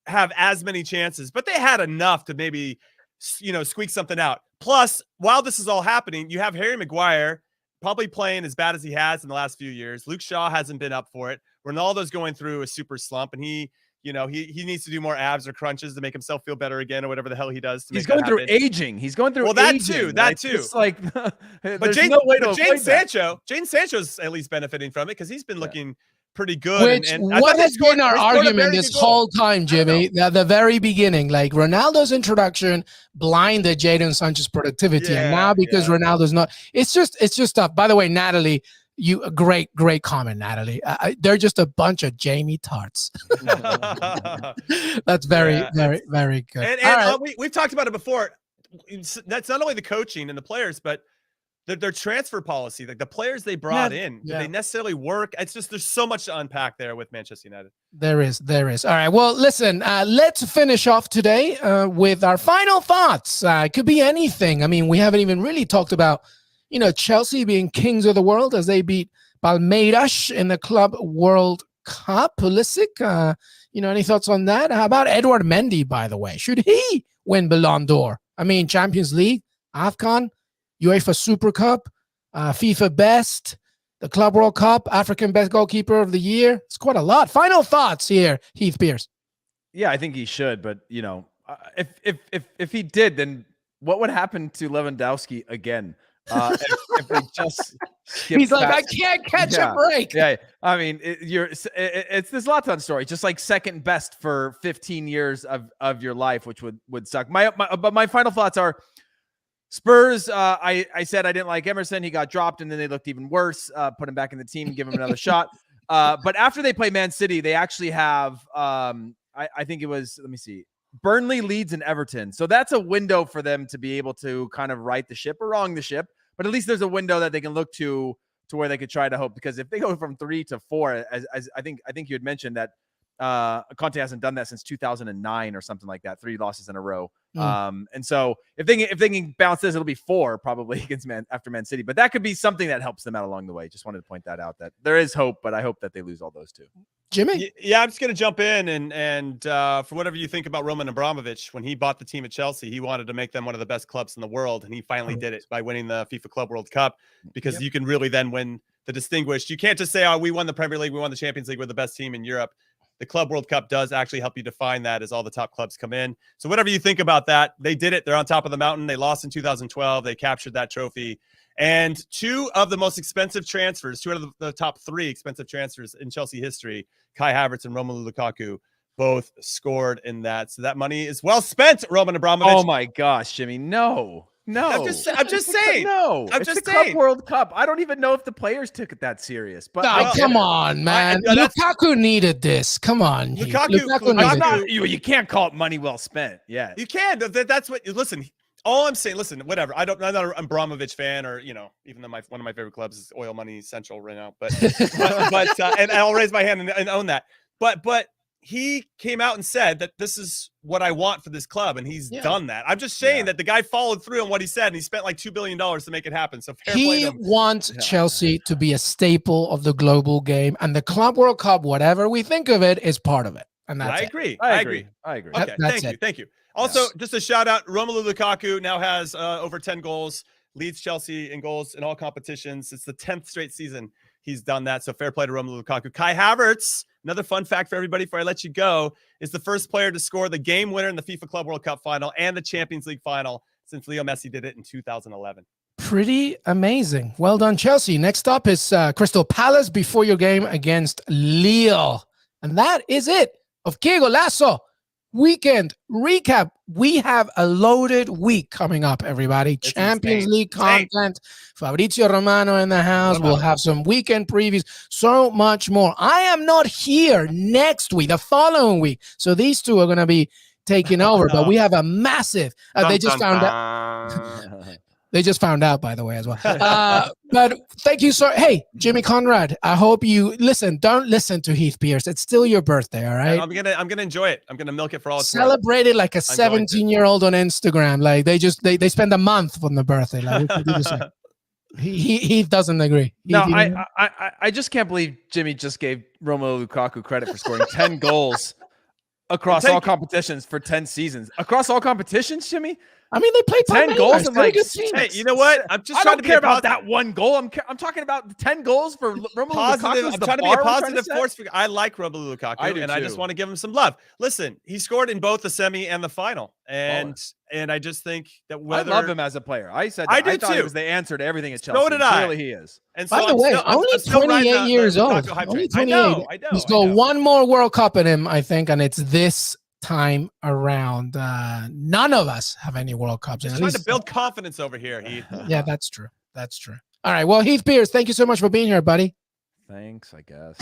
have as many chances, but they had enough to maybe, squeak something out. Plus, while this is all happening, you have Harry Maguire probably playing as bad as he has in the last few years. Luke Shaw hasn't been up for it. Ronaldo's going through a super slump, and he needs to do more abs or crunches to make himself feel better again, or whatever the hell he does. He's going through aging. He's going through that aging. That too. It's like, but Jadon Sancho's at least benefiting from it because he's been looking pretty good. What has been our argument this whole time, Jimmy? At the very beginning, like Ronaldo's introduction blinded Jadon Sancho's productivity, and now because Ronaldo's not, it's just tough. By the way, Natalie. A great comment, Natalie. They're just a bunch of Jamie Tarts. That's very good. And we've talked about it before. That's not only the coaching and the players, but their transfer policy. Like the players they brought in, do they necessarily work? It's just there's so much to unpack there with Manchester United. There is. All right. Well, listen. Let's finish off today with our final thoughts. It could be anything. I mean, we haven't even really talked about. Chelsea being kings of the world as they beat Palmeiras in the Club World Cup. Pulisic, any thoughts on that? How about Edward Mendy, by the way? Should he win Ballon d'Or? I mean, Champions League, AFCON, UEFA Super Cup, FIFA Best, the Club World Cup, African Best Goalkeeper of the Year. It's quite a lot. Final thoughts here, Heath Pierce. Yeah, I think he should, but, if he did, then what would happen to Lewandowski again? If they just he's like, I can't catch a break. Yeah, I mean, it's this Zlatan story, just like second best for 15 years of your life, which would suck. But my final thoughts are Spurs. I said I didn't like Emerson. He got dropped, and then they looked even worse. Put him back in the team, give him another shot. But after they play Man City, they actually have I think it was, let me see, Burnley, Leeds, and Everton. So that's a window for them to be able to kind of right the ship or wrong the ship. But at least there's a window that they can look to where they could try to hope. Because if they go from 3 to 4, as I think you had mentioned that Conte hasn't done that since 2009 or something like that, 3 losses in a row. And so if they can bounce this, it'll be 4 probably against after Man City. But that could be something that helps them out along the way. Just wanted to point that out, that there is hope, but I hope that they lose all those 2. Jimmy? Yeah, I'm just going to jump in and for whatever you think about Roman Abramovich, when he bought the team at Chelsea, he wanted to make them one of the best clubs in the world, and he finally did it by winning the FIFA Club World Cup, because you can really then win the distinguished. You can't just say, oh, we won the Premier League, we won the Champions League, we're the best team in Europe. The Club World Cup does actually help you define that as all the top clubs come in. So whatever you think about that, they did it. They're on top of the mountain. They lost in 2012. They captured that trophy. And 2 of the most expensive transfers, 2 out of the top 3 expensive transfers in Chelsea history, Kai Havertz and Romelu Lukaku, both scored in that. So that money is well spent, Roman Abramovich. Oh my gosh, Jimmy. No. I'm just saying. No. I'm it's just the saying. Club World Cup. I don't even know if the players took it that serious. But come on, man. Lukaku needed this. Come on. Lukaku you can't call it money well spent. Yeah. You can. That's what, listen. All I'm saying, listen, whatever. I'm not an Abramovich fan, or even though one of my favorite clubs is Oil Money Central right now. But and I'll raise my hand and own that. But he came out and said that this is what I want for this club, and he's done that. I'm just saying that the guy followed through on what he said, and he spent like $2 billion to make it happen. So fair play to him. He wants Chelsea to be a staple of the global game, and the Club World Cup, whatever we think of it, is part of it. And that's I agree. Okay, thank you. Also, just a shout out, Romelu Lukaku now has over 10 goals, leads Chelsea in goals in all competitions. It's the 10th straight season he's done that. So fair play to Romelu Lukaku. Kai Havertz, another fun fact for everybody before I let you go, is the first player to score the game winner in the FIFA Club World Cup final and the Champions League final since Leo Messi did it in 2011. Pretty amazing. Well done, Chelsea. Next up is Crystal Palace before your game against Lille. And that is it of Qué Golazo weekend recap. We have a loaded week coming up, everybody. It's Champions League content. Fabrizio Romano in the house. We'll have some weekend previews, so much more. I am not here next week, the following week. So these 2 are going to be taking over, but we have a massive. They just found out. out. They just found out, by the way, as well. But thank you, sir. Hey, Jimmy Conrad, I hope you listen. Don't listen to Heath Pierce. It's still your birthday, all right? I'm gonna enjoy it. I'm gonna milk it for all it's worth. Celebrate it like a 17-year-old on Instagram. Like they spend a month on the birthday. Like we can do the same. He doesn't agree. I just can't believe Jimmy just gave Romelu Lukaku credit for scoring 10 goals across all competitions for 10 seasons. Across all competitions, Jimmy? I mean, they played 10 goals and like, hey, you know what? I'm just I trying don't to care about that one goal. I'm talking about the 10 goals for Romelu Lukaku. I'm trying to be a positive force. I like Romelu Lukaku, I just want to give him some love. Listen, he scored in both the semi and the final, and I just think that whether I love him as a player. I said that. I thought too. It was the answer to everything at Chelsea. So did I. Clearly, he is. And so by the way, only 28 years old. Only 28. I know. He's got one more World Cup in him, I think, and it's this time around. None of us have any World Cups. Just trying to build confidence over here, Heath. Yeah, that's true. That's true. All right. Well, Heath Pierce, thank you so much for being here, buddy. Thanks, I guess.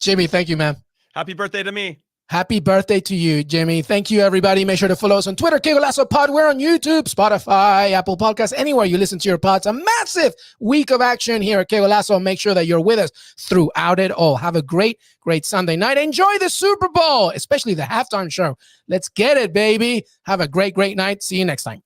Jimmy, thank you, man. Happy birthday to me. Happy birthday to you, Jimmy. Thank you, everybody. Make sure to follow us on Twitter, Qué Golazo Pod. We're on YouTube, Spotify, Apple Podcasts, anywhere you listen to your pods. A massive week of action here at Qué Golazo. Make sure that you're with us throughout it all. Have a great Sunday night. Enjoy the Super Bowl, especially the halftime show. Let's get it, baby. Have a great night. See you next time.